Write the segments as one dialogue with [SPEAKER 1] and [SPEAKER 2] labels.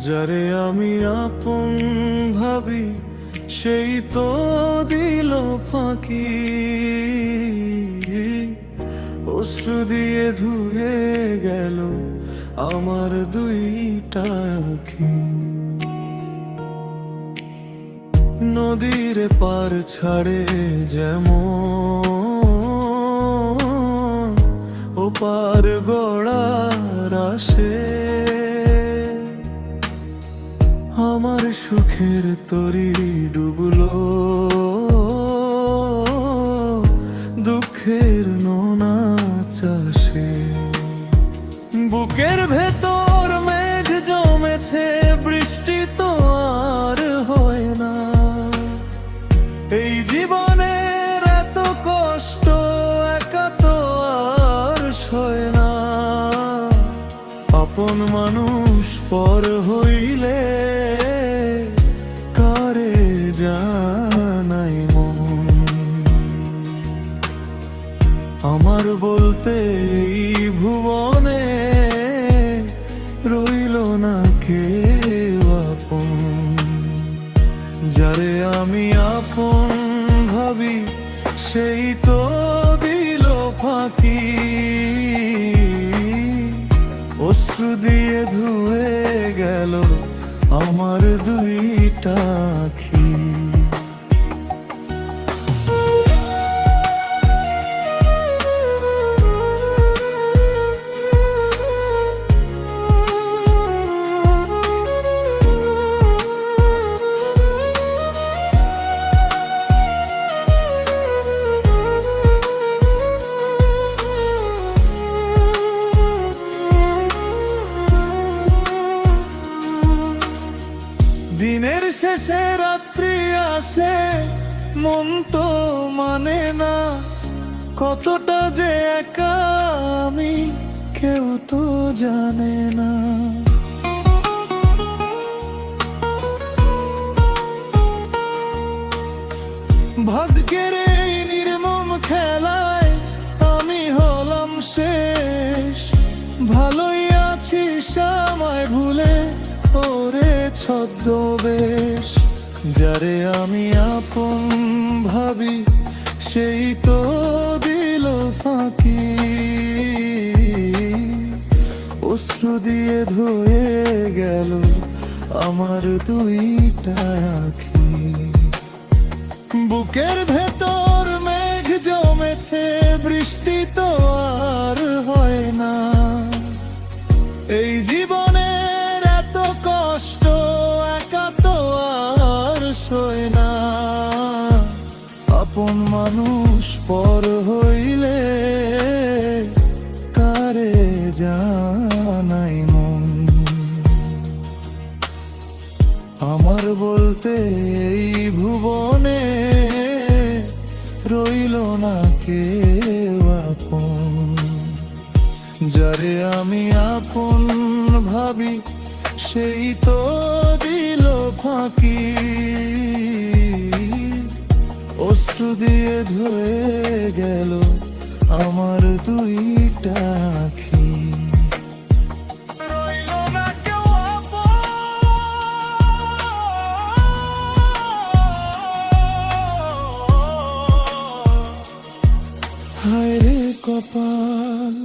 [SPEAKER 1] যারে আমি আপন ভাবি সেই তো দিল ফাঁকি, অশ্রু দিয়ে ধুয়ে গেল আমার দুইটা আঁখি। নদীর পার ছাড়ে যেমন ও পার গড়ার আসে, আমার সুখের তরি ডুবলো দুঃখের নোনা চাষে। বুকের ভেতর মেঘ জমেছে, বৃষ্টি তো আর হয় না। এই জীবনের এত কষ্ট একা তো আর সয় না। আপন মানুষ পর হইলে কারে জানাই মন, আমার বলতে এই ভুবনে রইল না কেউ আপন। যারে আমি আপন ভাবি সেই তো দিল ফাঁকি, অশ্রু দিয়ে ধুয়ে গেল আমার দুইটা আঁখি। দিনের শেষে রাত্রি আসে, মন তো মানে না কতটা যে একা আমি কেউ তো জানে না। ভাগ্যের এই নির্মম খেলায় আমি হলাম শেষ। ভালোই আছিস আমায় ভুলে ওরে ছদ্মবেশ। যারে আমি আপন ভাবি সেই তো দিল ফাঁকি, অশ্রু দিয়ে ধুয়ে গেল আমার দুইটা আঁখি। বুকের ভেতর মেঘ জমেছে, বৃষ্টি তো আর হয় না। এই জীবনের এত কষ্ট একা তো আর সয় না। আপন মানুষ পর হইলে কারে জানাই মন, আমার বলতে এই ভুবনে রইল না কেউ আপন। যারে আমি আপন ভাবি সেই তো দিল ফাঁকি, অশ্রু দিয়ে ধুয়ে গেল আমার দুইটা আঁখি। হায় রে কপাল,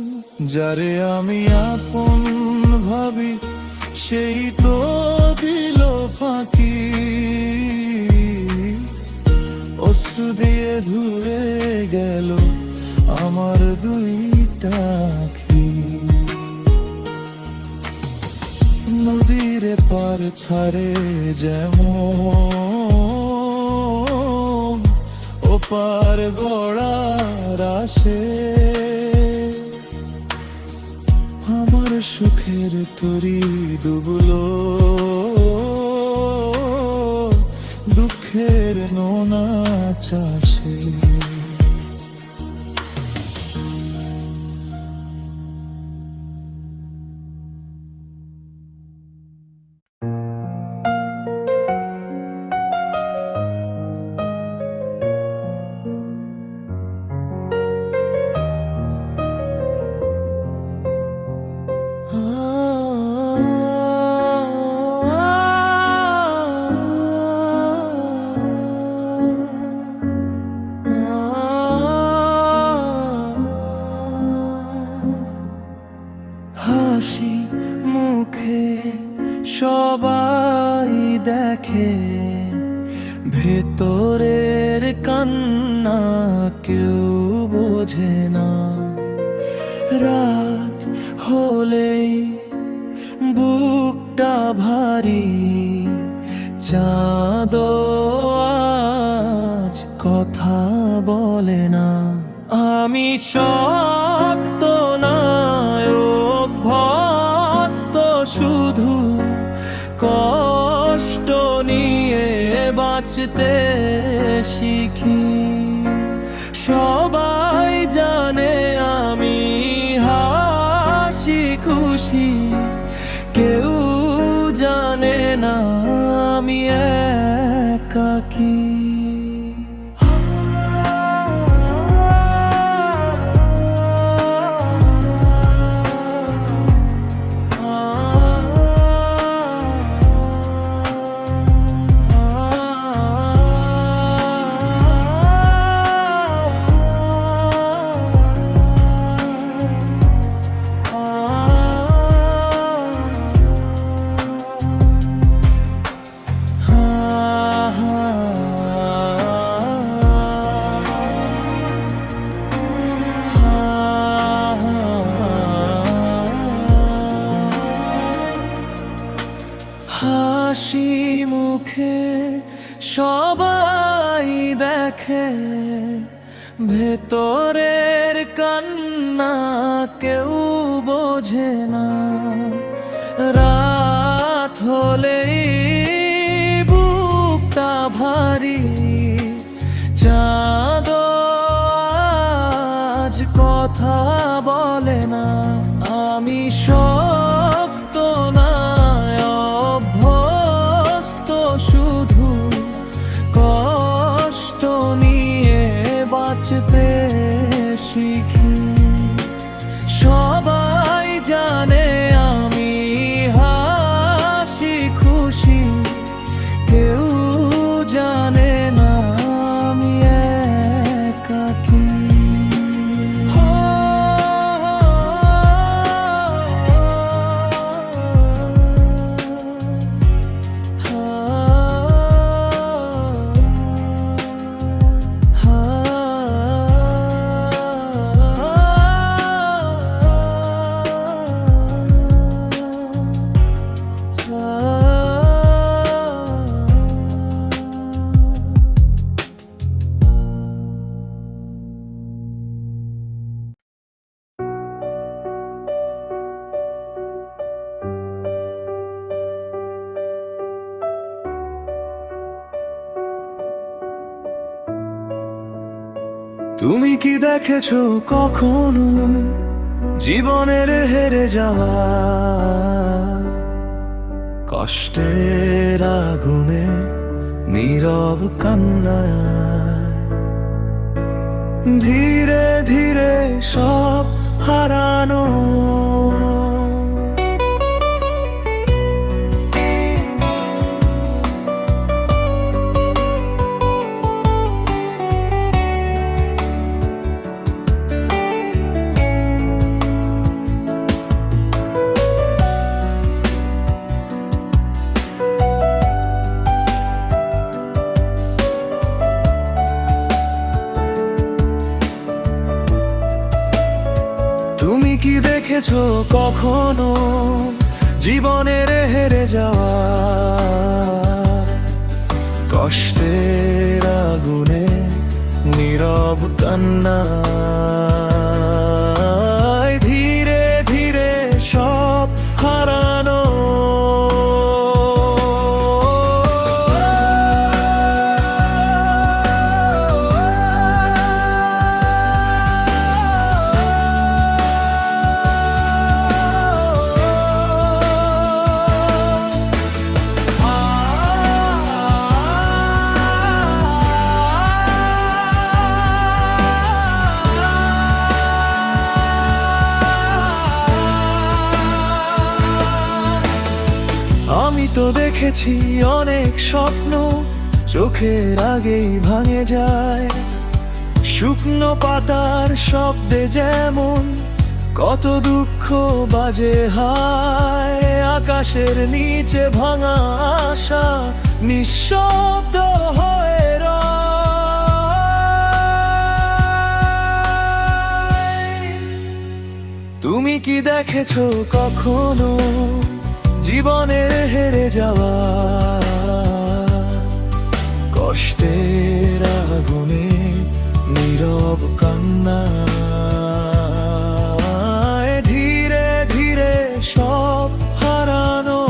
[SPEAKER 1] যারে আমি আপন ভাবি সেই তো দিল ফাঁকি, অশ্রু দিয়ে ধুয়ে গেল আমার দুইটা আঁখি। নদীর পার ছাড়ে যেমন ও পার গড়ার আসে, আমার সুখের তরি ডুবলো দুঃখের নোনা চাষে। ভেতরের কান্না কেউ বোঝে না। রাত হলেই বুকটা ভারী, চাঁদ আজ কথা বলে না। আমি শক্ত না অভ্যস্ত, শুধু কষ্ট নিয়ে বাঁচতে শিখি। সবাই জানে আমি হাসি খুশি, কেউ জানে না আমি একাকী। হাসি মুখে সবাই দেখে, ভেতরের কান্না কেউ বোঝে না। রাত হলেই বুকটা ভারী, চাঁদ আজ কথা বলে না। আমি শক্ত না অভ্যস্ত, শুধু কষ্ট নিয়ে বাঁচতে শিখি। সবাই জানে আমি হাসি খুশি, কেউ জানে না আমি একাকী। তুমি কি দেখেছো কখনো জীবনের হেরে যাওয়া? কষ্টের আগুনে নীরব কান্নায় ধীরে ধীরে সব হারানো। তুমি কি দেখেছো কখনো জীবনের হেরে যাওয়া? কষ্টের আগুনে নীরব কান্নায় ধীরে ধীরে সব হারানো। আমি তো দেখেছি অনেক স্বপ্ন চোখের আগেই ভাঙে যায়, শুকনো পাতার শব্দে যেমন কত দুঃখ বাজে হায়। আকাশের নিচে ভাঙা আশা নিঃশব্দ হয়ে দেখেছো কখনো জীবনের হেরে যাওয়া? কষ্টের আগুনে নীরব কান্না, ধীরে ধীরে সব হারানো।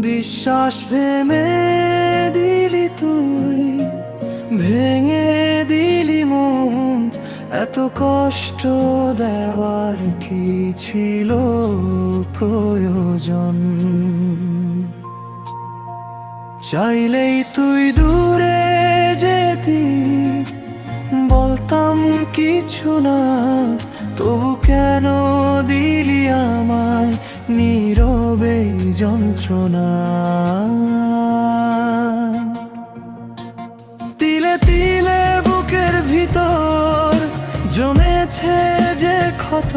[SPEAKER 1] বিশ্বাস ভেঙে দিলি তুই, ভেঙে দিলি মন। এত কষ্ট দেওয়ার কি ছিল প্রয়োজন? চাইলেই তুই দূরে যেতি, বলতাম কিছু না। তবু কেন দিলি আমায় নীরবে যন্ত্রণা? তিলে তিলে বুকের ভিতর জমেছে যে ক্ষত,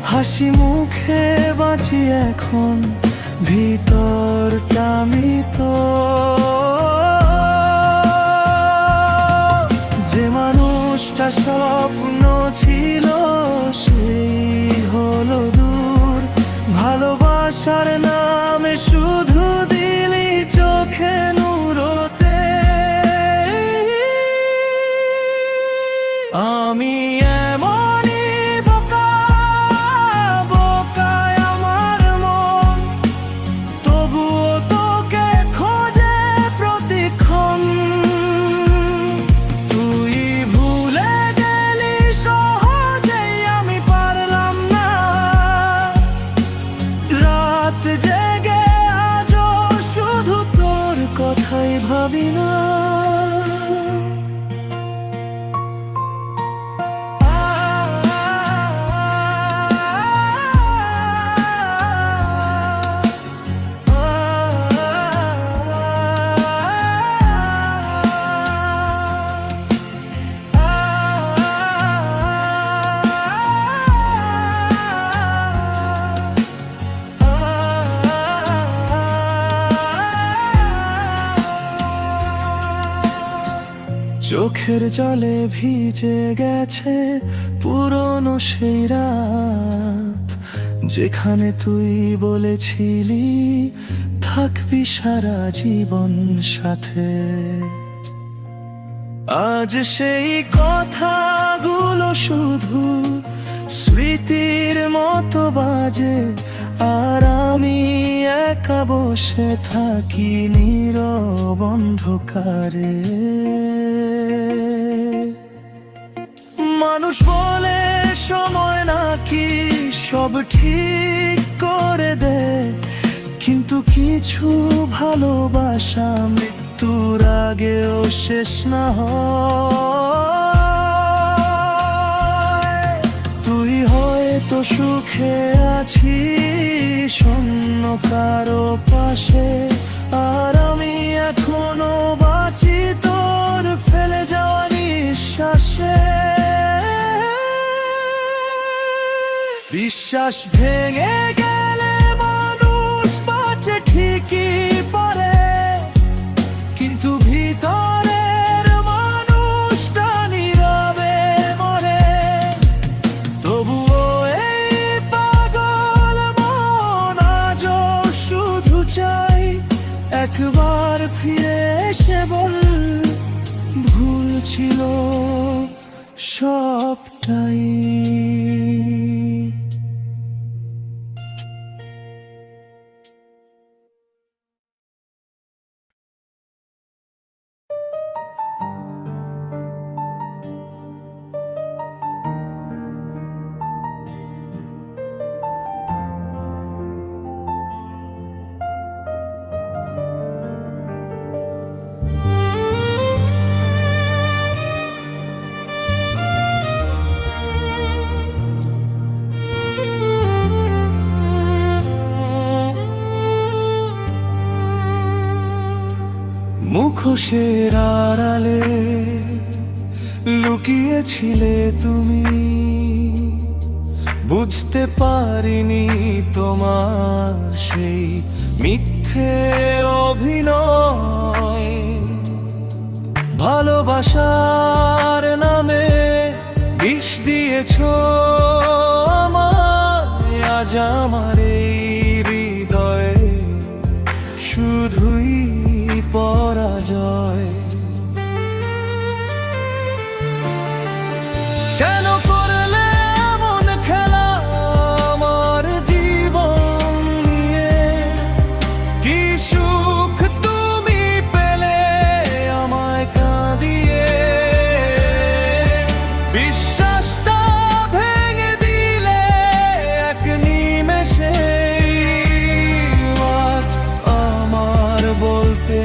[SPEAKER 1] হাসি মুখে বাঁচি এখন, ভিতরটা মৃত। যে মানুষটা স্বপ্ন ছিল সেই হলো দূর। ভালোবাসার নামে শুধু দিলি চোখে নুরোতে। আমি এমনই বোকা, বোকায় আমার মন, তবুও তোকে খোঁজে প্রতিক্ষণ। তুই ভুলে গেলি সহজেই, আমি পারলাম না। রাত জেগে আজও শুধু তোর কথাই ভাবি না। চোখের জলে ভিজে গেছে পুরনো সেই রাত, যেখানে তুই বলেছিলি থাকবি সারা জীবন সাথে। আজ সেই কথাগুলো শুধু স্মৃতির মতো বাজে, আর আমি একা বসে থাকি নীরব অন্ধকারে। মানুষ বলে সময় নাকি সব ঠিক করে দেয়, কিন্তু কিছু ভালোবাসা মৃত্যুর আগেও শেষ না হয়। তুই হয়তো সুখে আছিস অন্য কারো পাশে, আর আমি এখনো বাঁচি তোর ফেলে যাওয়া নিঃশ্বাসে। বিশ্বাস ভেঙে গেলে মানুষ বাঁচে ঠিকই পারে, কিন্তু ভিতরের মানুষটা নীরবে মরে। তবুও এই পাগল মন আজও শুধু চাই একবার ফিরে এসে বল ভুল ছিল সবটাই। মুখোশের আড়ালে লুকিয়েছিলে তুমি, বুঝতে পারিনি তোমার সেই মিথ্যে অভিনয়। ভালোবাসার নামে বিষ দিয়েছ আমায়, আজ আমার এই হৃদয়ে শুধুই পরাজয়। কেন করলে এমন খেলা আমার জীবন নিয়ে? কি সুখ তুমি পেলে আমায় কাঁদিয়ে? বিশ্বাসটা ভেঙে দিলে এক নিমেষে, আজ আমার বলতে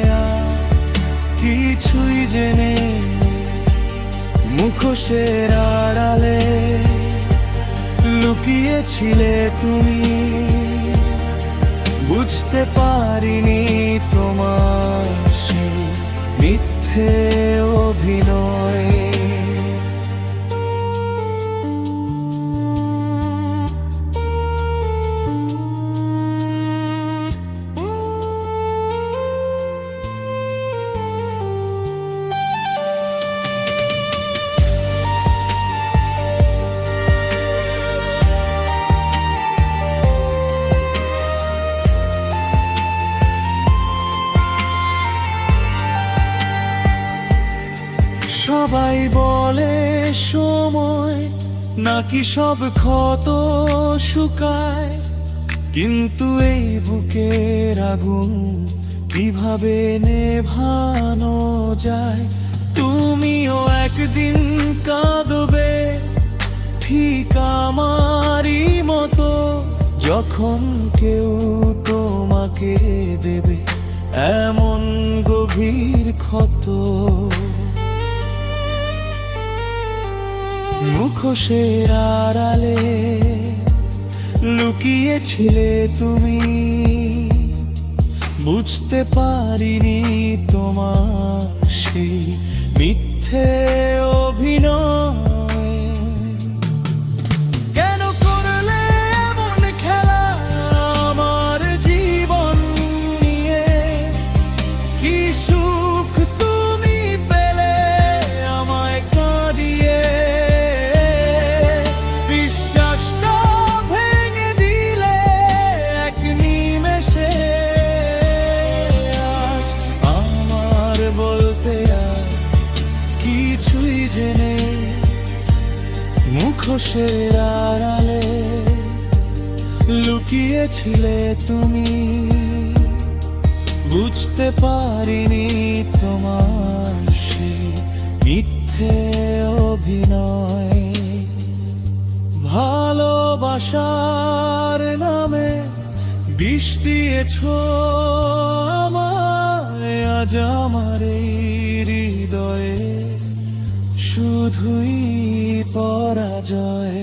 [SPEAKER 1] কিছুই জেনে। মুখোশের আড়ালে লুকিয়েছিলে তুমি, বুঝতে পারিনি তোমার সেই মিথ্যে অভিনয়। সবাই বলে সময় নাকি সব ক্ষত শুকায়, কিন্তু এই বুকের আগুন কিভাবে নেভানো যায়? তুমিও একদিন কাঁদবে ঠিক আমারই মতো, যখন কেউ তোমাকে দেবে এমন গভীর ক্ষত। মুখোশের আড়ালে লুকিয়েছিলে তুমি, বুঝতে পারিনি তোমার সেই মিথ্যে অভিনয়। কেন করলে এমন খেলা আমার জীবন নিয়ে? কি সুখ তুমি পেলে আমায় কাঁদিয়ে? মুখোশের আড়ালে লুকিয়েছিলে তুমি, বুঝতে পারিনি তোমার সেই মিথ্যে অভিনয়। ভালোবাসার নামে বিষ দিয়েছ আমায়, আজ আমার এই হৃদয়ে শুধুই পরাজয়।